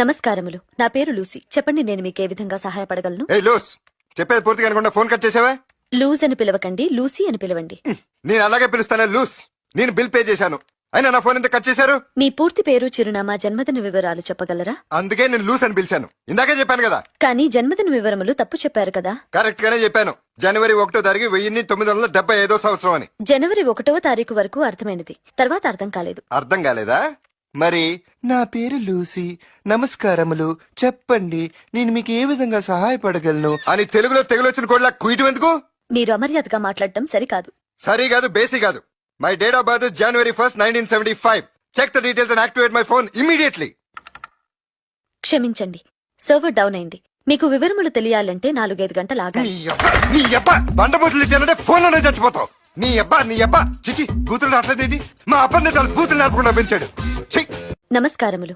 నమస్కారములు. నా పేరు లూసీ. చెప్పండి, నేను మీకు ఏ విధంగా సహాయపడగలను? ఏ లూస్, చెప్పేది పూర్తిగా అనుకుంటా ఫోన్ కట్ చేసావా? లూజ్ అని పిలవకండి, లూసీ అని పిలవండి. నేను అలాగే పిలుస్తాను లూస్. నేను బిల్ పే చేశాను, అయినా నా ఫోన్ ఎంత కట్ చేశారు? మీ పూర్తి పేరు, చిరునామా, జన్మదిన వివరాలు చెప్పగలరా? అందుకే నేను లూస్ అని పిలిచాను. ఇందాకే చెప్పాను కదా. కానీ జన్మదిన వివరములు తప్పు చెప్పారు కదా. కరెక్ట్ గానే చెప్పాను. జనవరి 1వ తారీఖు 1975 సంవత్సరం అని. జనవరి 1వ తారీఖు వరకు అర్థమైనది, తర్వాత అర్థం కాలేదు. అర్థం కాలేదా? మరి నా పేరు లూసీ, నమస్కారములు, చెప్పండి నేను మీకు ఏ విధంగా సహాయపడగలను అని తెలుగులో తెగులొచ్చిన కోడ్లా కుయటం ఎందుకు? మీరు అమర్యాదగా మాట్లాడటం సరికాదు. సరి కాదు, బేసి కాదు. My date of birth January 1st, 1975. Check the details and activate my phone immediately. క్షమించండి, సర్వర్ డౌన్ అయింది. మీకు వివరములు తెలియాలంటే 4-5 గంటలు ఆగాలి. నీ అబ్బా బండబూతులు ఇచ్చానంటే ఫోన్ లోనే చచ్చిపోతావు. నీ అబ్బా చిచి బూతులు రావట్లేదేంటి? మా అబ్బాయి బూతులు నడపకుండా పెంచాడు. ఛీ! నమస్కారములు.